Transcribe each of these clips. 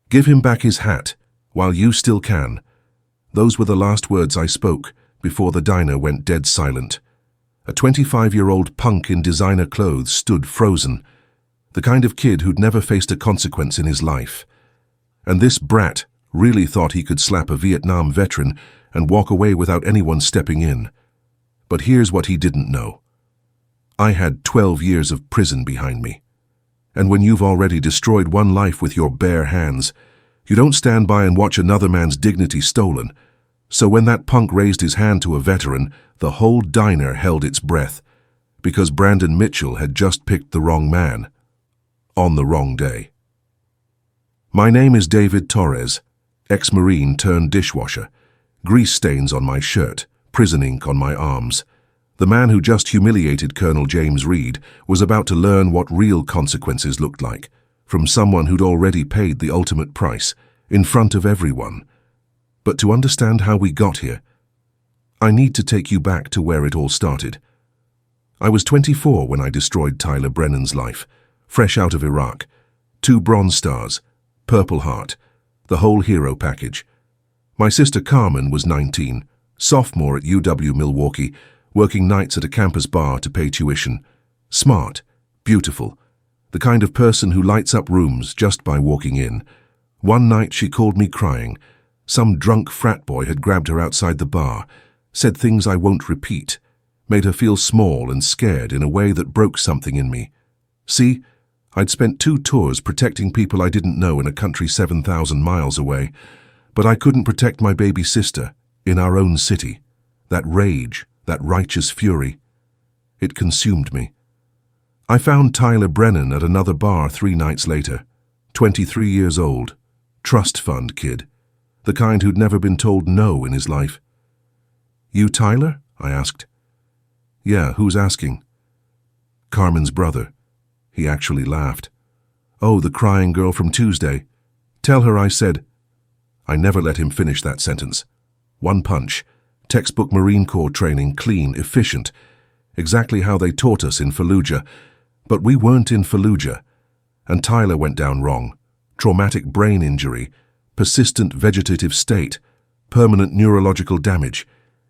Give him back his hat, while you still can. Those were the last words I spoke before the diner went dead silent. A 25-year-old punk in designer clothes stood frozen, the kind of kid who'd never faced a consequence in his life. And this brat really thought he could slap a Vietnam veteran and walk away without anyone stepping in. But here's what he didn't know. I had 12 years of prison behind me. And when you've already destroyed one life with your bare hands, you don't stand by and watch another man's dignity stolen. So when that punk raised his hand to a veteran, the whole diner held its breath, because Brandon Mitchell had just picked the wrong man, on the wrong day. My name is David Torres, ex-Marine turned dishwasher, grease stains on my shirt, prison ink on my arms. The man who just humiliated Colonel James Reed was about to learn what real consequences looked like, from someone who'd already paid the ultimate price, in front of everyone. But to understand how we got here, I need to take you back to where it all started. I was 24 when I destroyed Tyler Brennan's life, fresh out of Iraq. 2 Bronze Stars, Purple Heart, the whole hero package. My sister Carmen was 19, sophomore at UW Milwaukee, working nights at a campus bar to pay tuition. Smart, beautiful, the kind of person who lights up rooms just by walking in. One night she called me crying. Some drunk frat boy had grabbed her outside the bar, said things I won't repeat, made her feel small and scared in a way that broke something in me. See, I'd spent 2 tours protecting people I didn't know in a country 7,000 miles away, but I couldn't protect my baby sister in our own city. That rage, that righteous fury, it consumed me. I found Tyler Brennan at another bar 3 nights later, 23 years old, trust fund kid, the kind who'd never been told no in his life. You Tyler? I asked. Yeah, who's asking? Carmen's brother. He actually laughed. Oh, the crying girl from Tuesday. Tell her I said. I never let him finish that sentence. One punch. Textbook Marine Corps training, clean, efficient. Exactly how they taught us in Fallujah. But we weren't in Fallujah. And Tyler went down wrong. Traumatic brain injury, persistent vegetative state, permanent neurological damage.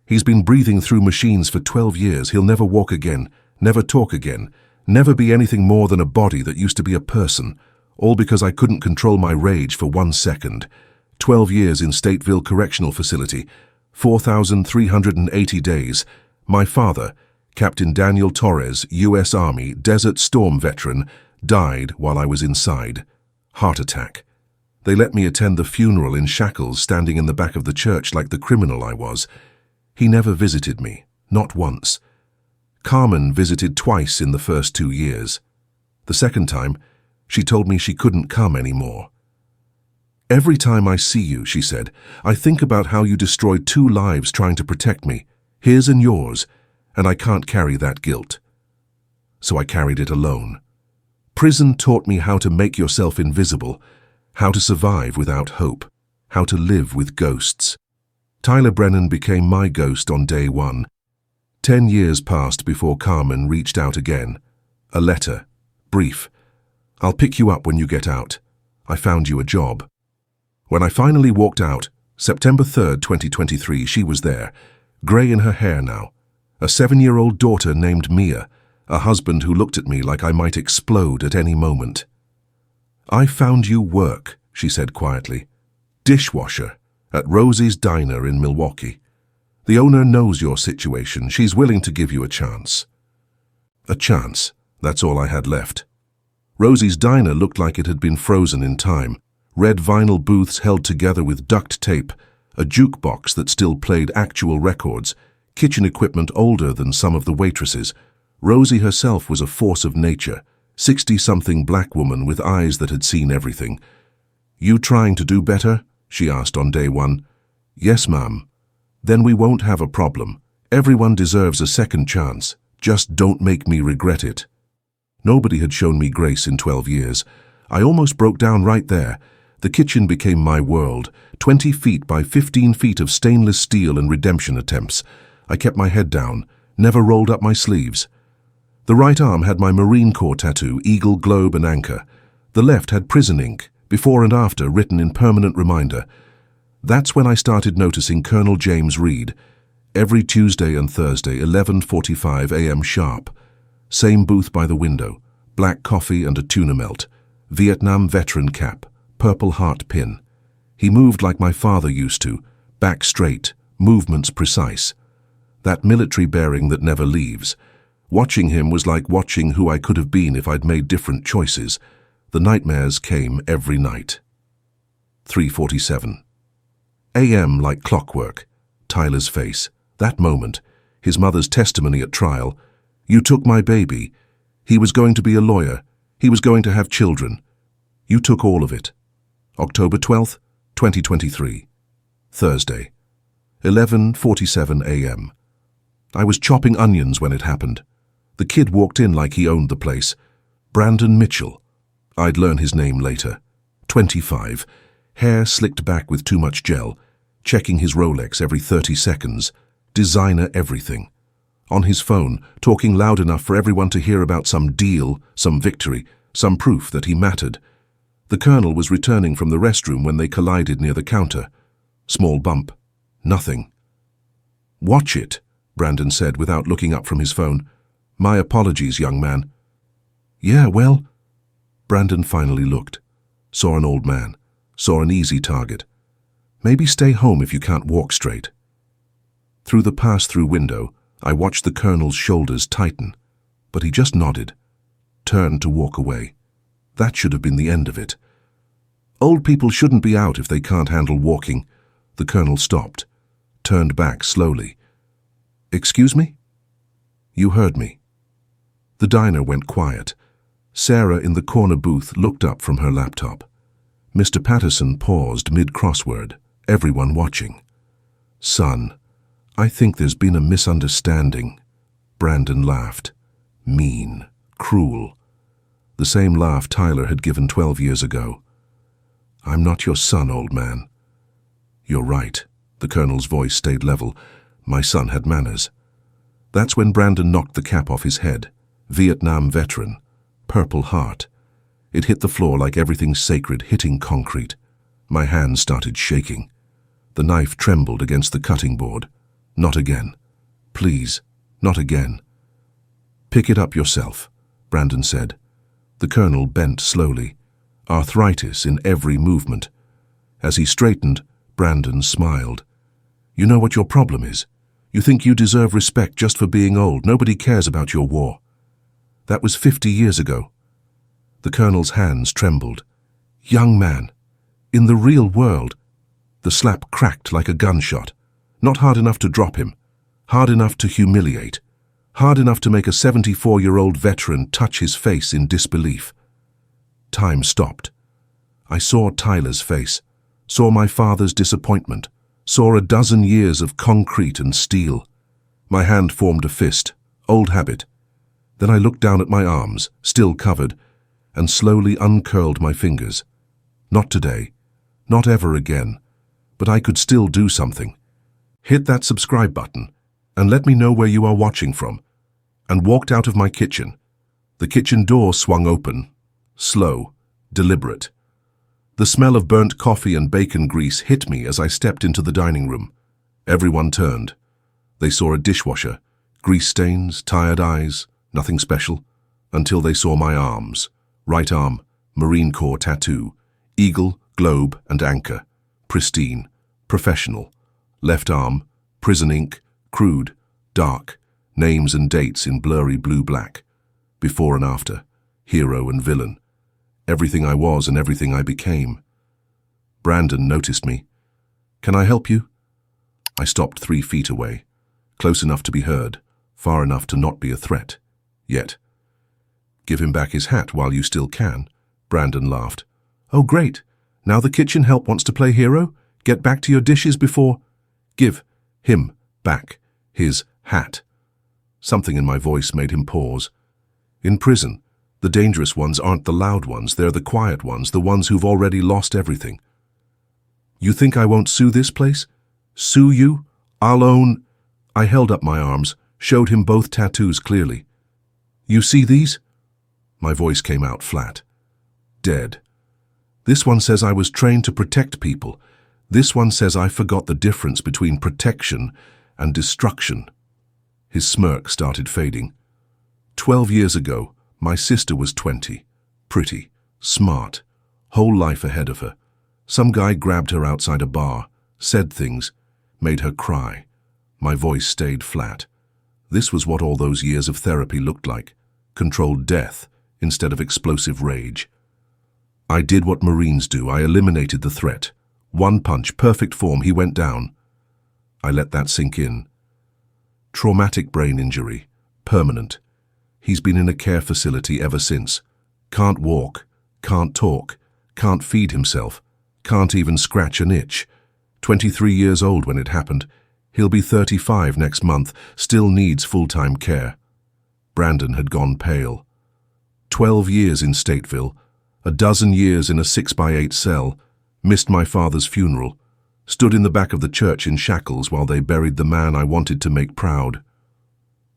He's been breathing through machines for 12 years. He'll never walk again, never talk again, never be anything more than a body that used to be a person, all because I couldn't control my rage for 1 second. 12 years in Stateville Correctional Facility, 4,380 days. My father, Captain Daniel Torres, U.S. Army, Desert Storm veteran, died while I was inside. Heart attack. They let me attend the funeral in shackles, standing in the back of the church like the criminal I was. He never visited me, not once. Carmen visited twice in the first 2 years. The second time, she told me she couldn't come anymore. Every time I see you, she said, I think about how you destroyed 2 lives trying to protect me, his and yours, and I can't carry that guilt. So I carried it alone. Prison taught me how to make yourself invisible, how to survive without hope, how to live with ghosts. Tyler Brennan became my ghost on day 1. 10 years passed before Carmen reached out again. A letter. Brief. I'll pick you up when you get out. I found you a job. When I finally walked out, September 3rd, 2023, she was there, grey in her hair now. A 7-year-old daughter named Mia, a husband who looked at me like I might explode at any moment. I found you work, she said quietly. Dishwasher, at Rosie's Diner in Milwaukee. The owner knows your situation. She's willing to give you a chance. A chance. That's all I had left. Rosie's Diner looked like it had been frozen in time. Red vinyl booths held together with duct tape, a jukebox that still played actual records, kitchen equipment older than some of the waitresses. Rosie herself was a force of nature, 60-something black woman with eyes that had seen everything. You trying to do better? She asked on day 1. Yes, ma'am. Then we won't have a problem. Everyone deserves a second chance. Just don't make me regret it. Nobody had shown me grace in 12 years. I almost broke down right there. The kitchen became my world, 20 feet by 15 feet of stainless steel and redemption attempts. I kept my head down, never rolled up my sleeves. The right arm had my Marine Corps tattoo, eagle, globe, and anchor. The left had prison ink, before and after written in permanent reminder. That's when I started noticing Colonel James Reed, every Tuesday and Thursday, 11:45 a.m. sharp. Same booth by the window, black coffee and a tuna melt, Vietnam veteran cap, purple heart pin. He moved like my father used to, back straight, movements precise. That military bearing that never leaves. Watching him was like watching who I could have been if I'd made different choices. The nightmares came every night. 3:47 a.m. like clockwork. Tyler's face. That moment. His mother's testimony at trial. You took my baby. He was going to be a lawyer. He was going to have children. You took all of it. October 12th, 2023. Thursday. 11:47 a.m. I was chopping onions when it happened. The kid walked in like he owned the place. Brandon Mitchell. I'd learn his name later. 25. Hair slicked back with too much gel. Checking his Rolex every 30 seconds. Designer everything. On his phone, talking loud enough for everyone to hear about some deal, some victory, some proof that he mattered. The colonel was returning from the restroom when they collided near the counter. Small bump. Nothing. Watch it, Brandon said without looking up from his phone. My apologies, young man. Yeah, well... Brandon finally looked. Saw an old man. Saw an easy target. Maybe stay home if you can't walk straight. Through the pass-through window, I watched the colonel's shoulders tighten, but he just nodded, turned to walk away. That should have been the end of it. Old people shouldn't be out if they can't handle walking. The colonel stopped, turned back slowly. Excuse me? You heard me. The diner went quiet. Sarah in the corner booth looked up from her laptop. Mr. Patterson paused mid-crossword, everyone watching. Son, I think there's been a misunderstanding. Brandon laughed. Mean, cruel. The same laugh Tyler had given 12 years ago. I'm not your son, old man. You're right. The colonel's voice stayed level. My son had manners. That's when Brandon knocked the cap off his head. Vietnam veteran. Purple heart. It hit the floor like everything sacred hitting concrete. My hands started shaking. The knife trembled against the cutting board. Not again. Please, not again. Pick it up yourself, Brandon said. The colonel bent slowly, arthritis in every movement. As he straightened, Brandon smiled. You know what your problem is? You think you deserve respect just for being old. Nobody cares about your war. That was 50 years ago. The colonel's hands trembled. Young man, in the real world. The slap cracked like a gunshot. Not hard enough to drop him. Hard enough to humiliate. Hard enough to make a 74-year-old veteran touch his face in disbelief. Time stopped. I saw Tyler's face. Saw my father's disappointment. Saw a dozen years of concrete and steel. My hand formed a fist. Old habit. Then I looked down at my arms, still covered, and slowly uncurled my fingers. Not today. Not ever again. But I could still do something. Hit that subscribe button, and let me know where you are watching from. And walked out of my kitchen. The kitchen door swung open. Slow. Deliberate. The smell of burnt coffee and bacon grease hit me as I stepped into the dining room. Everyone turned. They saw a dishwasher. Grease stains, tired eyes, nothing special. Until they saw my arms. Right arm, Marine Corps tattoo. Eagle, globe, and anchor. Pristine. Professional. Left arm, prison ink, crude, dark. Names and dates in blurry blue-black. Before and after. Hero and villain. Everything I was and everything I became. Brandon noticed me. Can I help you? I stopped 3 feet away. Close enough to be heard. Far enough to not be a threat. Yet. Give him back his hat while you still can. Brandon laughed. Oh, great. Now the kitchen help wants to play hero? Get back to your dishes before... Give him back his hat. Something in my voice made him pause. In prison, the dangerous ones aren't the loud ones, they're the quiet ones, the ones who've already lost everything. You think I won't sue this place? Sue you? I'll own... I held up my arms, showed him both tattoos clearly. You see these? My voice came out flat. Dead. This one says I was trained to protect people. This one says I forgot the difference between protection and destruction. His smirk started fading. 12 years ago, my sister was 20. Pretty, smart, whole life ahead of her. Some guy grabbed her outside a bar, said things, made her cry. My voice stayed flat. This was what all those years of therapy looked like. Controlled death instead of explosive rage. I did what Marines do. I eliminated the threat. One punch, perfect form, he went down. I let that sink in. Traumatic brain injury, permanent. He's been in a care facility ever since. Can't walk, can't talk, can't feed himself, can't even scratch an itch. 23 years old when it happened. He'll be 35 next month, still needs full-time care. Brandon had gone pale. 12 years in Stateville, a dozen years in a 6x8 cell, missed my father's funeral, stood in the back of the church in shackles while they buried the man I wanted to make proud.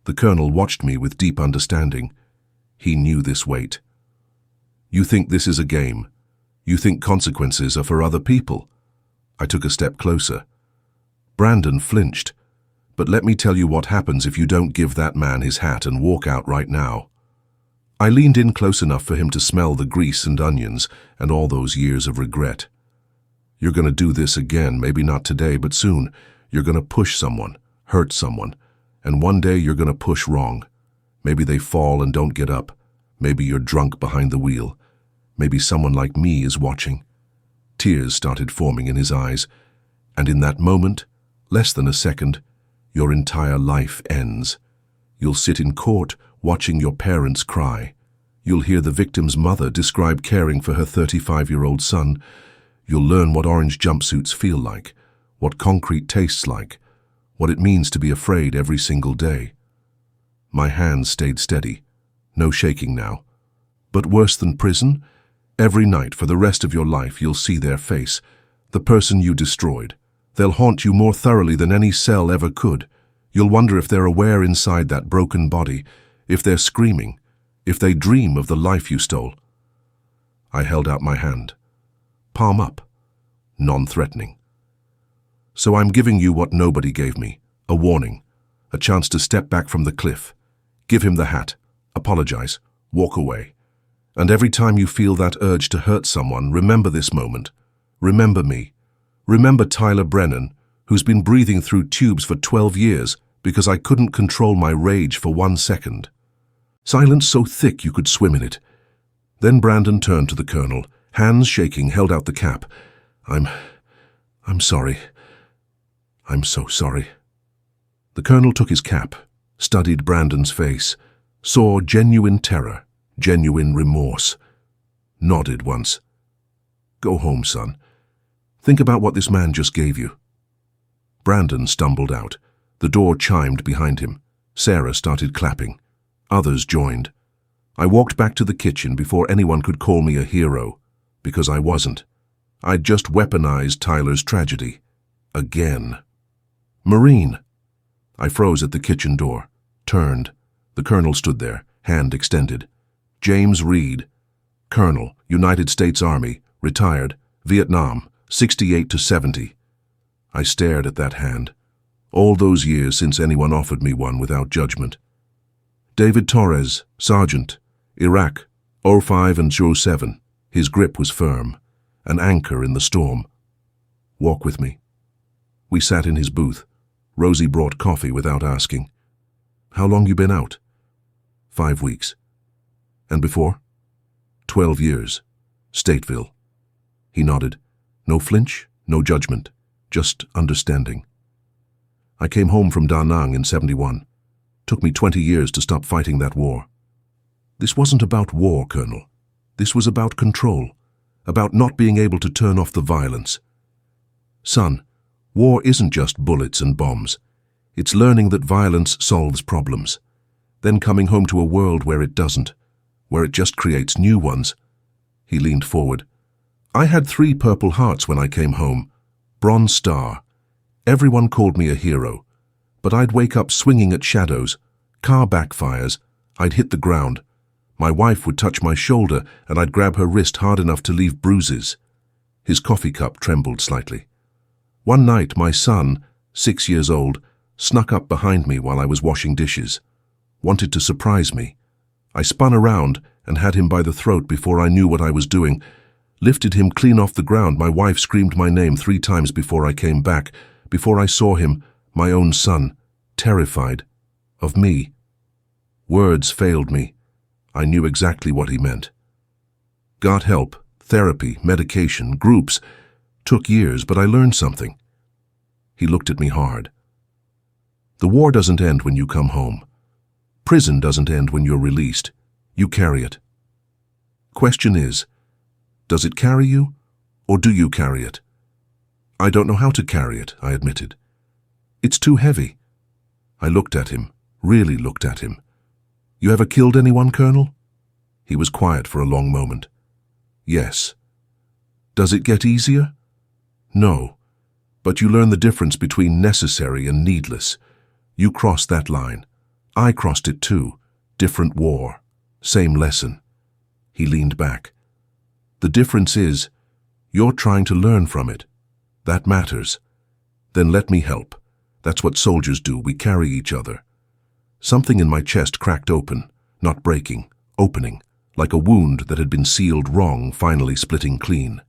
The colonel watched me with deep understanding. He knew this weight. You think this is a game? You think consequences are for other people? I took a step closer. Brandon flinched. But let me tell you what happens if you don't give that man his hat and walk out right now. I leaned in close enough for him to smell the grease and onions and all those years of regret. You're going to do this again, maybe not today, but soon. You're going to push someone, hurt someone, and one day you're going to push wrong. Maybe they fall and don't get up. Maybe you're drunk behind the wheel. Maybe someone like me is watching. Tears started forming in his eyes, and in that moment, less than a second, your entire life ends. You'll sit in court watching your parents cry. You'll hear the victim's mother describe caring for her 35-year-old son. You'll learn what orange jumpsuits feel like, what concrete tastes like, what it means to be afraid every single day. My hands stayed steady, no shaking now. But worse than prison, every night for the rest of your life you'll see their face, the person you destroyed. They'll haunt you more thoroughly than any cell ever could. You'll wonder if they're aware inside that broken body, if they're screaming, if they dream of the life you stole. I held out my hand, palm up, non-threatening. So I'm giving you what nobody gave me, a warning, a chance to step back from the cliff. Give him the hat, apologize, walk away. And every time you feel that urge to hurt someone, remember this moment. Remember me. Remember Tyler Brennan, who's been breathing through tubes for 12 years because I couldn't control my rage for 1 second. Silence so thick you could swim in it. Then Brandon turned to the colonel, hands shaking, held out the cap. I'm sorry. I'm so sorry. The colonel took his cap, studied Brandon's face, saw genuine terror, genuine remorse. Nodded once. Go home, son. Think about what this man just gave you. Brandon stumbled out. The door chimed behind him. Sarah started clapping. Others joined. I walked back to the kitchen before anyone could call me a hero, because I wasn't. I'd just weaponized Tyler's tragedy. Again. Marine. I froze at the kitchen door, turned. The colonel stood there, hand extended. James Reed. Colonel, United States Army, retired, Vietnam, 68 to 70. I stared at that hand. All those years since anyone offered me one without judgment. David Torres, Sergeant, Iraq, 05 and 07. His grip was firm, an anchor in the storm. Walk with me. We sat in his booth. Rosie brought coffee without asking. How long you been out? 5 weeks. And before? 12 years. Stateville. He nodded. No flinch, no judgment, just understanding. I came home from Da Nang in 71. Took me 20 years to stop fighting that war. This wasn't about war, Colonel. This was about control, about not being able to turn off the violence. Son, war isn't just bullets and bombs. It's learning that violence solves problems, then coming home to a world where it doesn't, where it just creates new ones. He leaned forward. I had 3 Purple Hearts when I came home. Bronze Star. Everyone called me a hero. But I'd wake up swinging at shadows. Car backfires. I'd hit the ground. My wife would touch my shoulder and I'd grab her wrist hard enough to leave bruises. His coffee cup trembled slightly. One night, my son, 6 years old, snuck up behind me while I was washing dishes. Wanted to surprise me. I spun around and had him by the throat before I knew what I was doing. Lifted him clean off the ground. My wife screamed my name 3 times before I came back, before I saw him, my own son, terrified of me. Words failed me. I knew exactly what he meant. Got help, therapy, medication, groups. Took years, but I learned something. He looked at me hard. The war doesn't end when you come home. Prison doesn't end when you're released. You carry it. Question is, does it carry you, or do you carry it? I don't know how to carry it, I admitted. It's too heavy. I looked at him, really looked at him. You ever killed anyone, Colonel? He was quiet for a long moment. Yes. Does it get easier? No. But you learn the difference between necessary and needless. You crossed that line. I crossed it too. Different war. Same lesson. He leaned back. The difference is, you're trying to learn from it. That matters. Then let me help. That's what soldiers do. We carry each other. Something in my chest cracked open, not breaking, opening, like a wound that had been sealed wrong, finally splitting clean.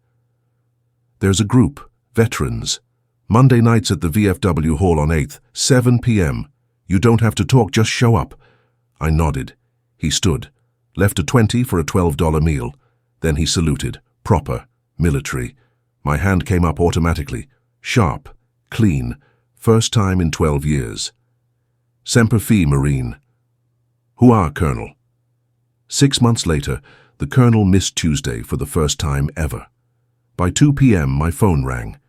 There's a group, veterans. Monday nights at the VFW Hall on 8th, 7 p.m. You don't have to talk, just show up. I nodded. He stood, left a 20 for a $12 meal. Then he saluted, proper, military. My hand came up automatically, sharp, clean, first time in 12 years. Semper Fi, Marine. Hurrah, Colonel. 6 months later, the Colonel missed Tuesday for the first time ever. By 2 p.m., my phone rang.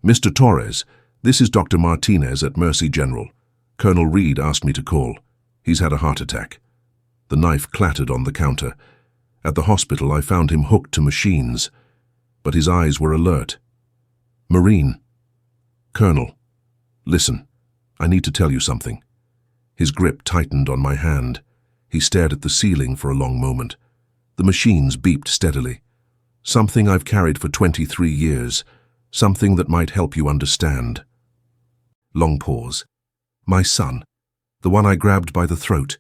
Mr. Torres, this is Dr. Martinez at Mercy General. Colonel Reed asked me to call. He's had a heart attack. The knife clattered on the counter. At the hospital, I found him hooked to machines, but his eyes were alert. Marine. Colonel, listen, I need to tell you something. His grip tightened on my hand. He stared at the ceiling for a long moment. The machines beeped steadily. Something I've carried for 23 years, something that might help you understand. Long pause. My son, the one I grabbed by the throat.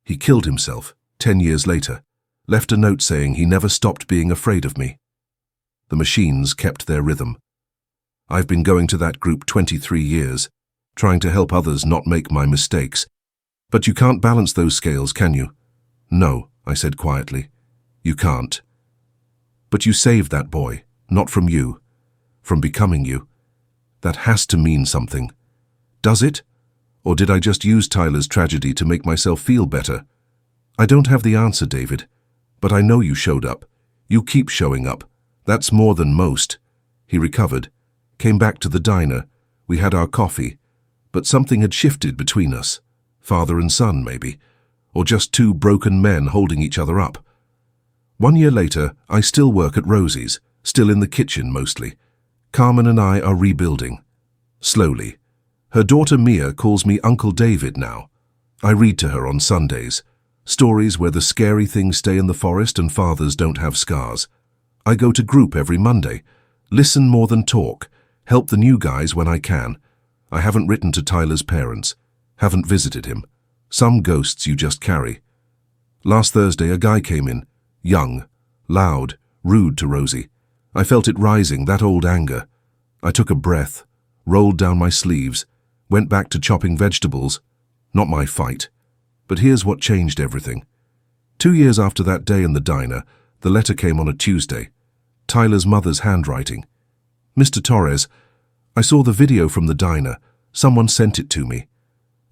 He killed himself, 10 years later, left a note saying he never stopped being afraid of me. The machines kept their rhythm. I've been going to that group 23 years, trying to help others not make my mistakes. But you can't balance those scales, can you? No, I said quietly. You can't. But you saved that boy, not from you, from becoming you. That has to mean something. Does it? Or did I just use Tyler's tragedy to make myself feel better? I don't have the answer, David. But I know you showed up. You keep showing up. That's more than most. He recovered, came back to the diner. We had our coffee. But something had shifted between us. Father and son, maybe. Or just 2 broken men holding each other up. 1 year later, I still work at Rosie's, still in the kitchen mostly. Carmen and I are rebuilding. Slowly. Her daughter Mia calls me Uncle David now. I read to her on Sundays. Stories where the scary things stay in the forest and fathers don't have scars. I go to group every Monday. Listen more than talk. Help the new guys when I can. I haven't written to Tyler's parents. Haven't visited him. Some ghosts you just carry. Last Thursday, a guy came in. Young, loud, rude to Rosie. I felt it rising, that old anger. I took a breath, rolled down my sleeves, went back to chopping vegetables. Not my fight. But here's what changed everything. 2 years after that day in the diner, the letter came on a Tuesday. Tyler's mother's handwriting. Mr. Torres, I saw the video from the diner. Someone sent it to me.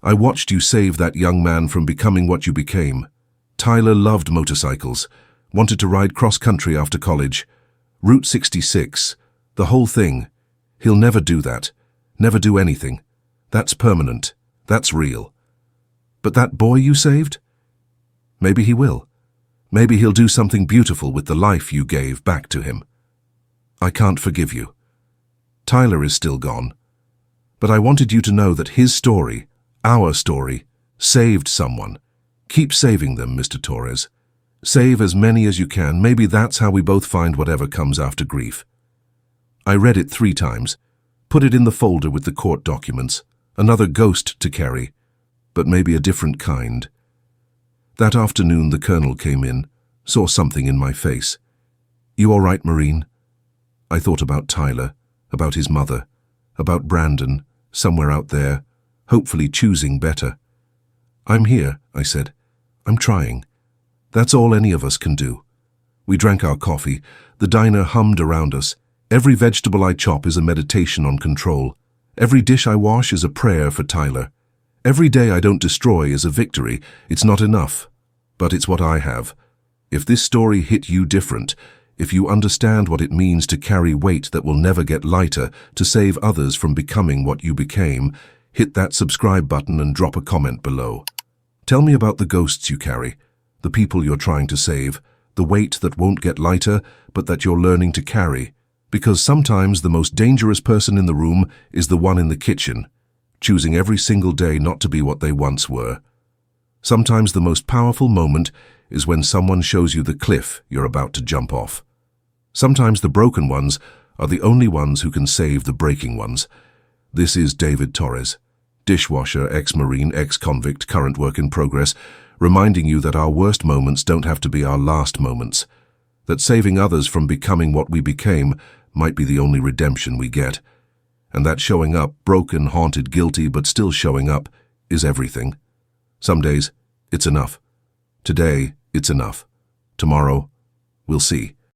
I watched you save that young man from becoming what you became. Tyler loved motorcycles, wanted to ride cross-country after college. Route 66, the whole thing. He'll never do that. Never do anything. That's permanent. That's real. But that boy you saved? Maybe he will. Maybe he'll do something beautiful with the life you gave back to him. I can't forgive you. Tyler is still gone. But I wanted you to know that his story, our story, saved someone. Keep saving them, Mr. Torres. Save as many as you can. Maybe that's how we both find whatever comes after grief. I read it 3 times, put it in the folder with the court documents, another ghost to carry, but maybe a different kind. That afternoon the colonel came in, saw something in my face. "You all right, Marine?" I thought about Tyler, about his mother, about Brandon, somewhere out there, hopefully choosing better. "I'm here," I said. "I'm trying." That's all any of us can do. We drank our coffee. The diner hummed around us. Every vegetable I chop is a meditation on control. Every dish I wash is a prayer for Tyler. Every day I don't destroy is a victory. It's not enough, but it's what I have. If this story hit you different, if you understand what it means to carry weight that will never get lighter, to save others from becoming what you became, hit that subscribe button and drop a comment below. Tell me about the ghosts you carry, the people you're trying to save, the weight that won't get lighter, but that you're learning to carry. Because sometimes the most dangerous person in the room is the one in the kitchen, choosing every single day not to be what they once were. Sometimes the most powerful moment is when someone shows you the cliff you're about to jump off. Sometimes the broken ones are the only ones who can save the breaking ones. This is David Torres, dishwasher, ex-Marine, ex-convict, current work in progress, reminding you that our worst moments don't have to be our last moments, that saving others from becoming what we became might be the only redemption we get, and that showing up, broken, haunted, guilty, but still showing up, is everything. Some days, it's enough. Today, it's enough. Tomorrow, we'll see.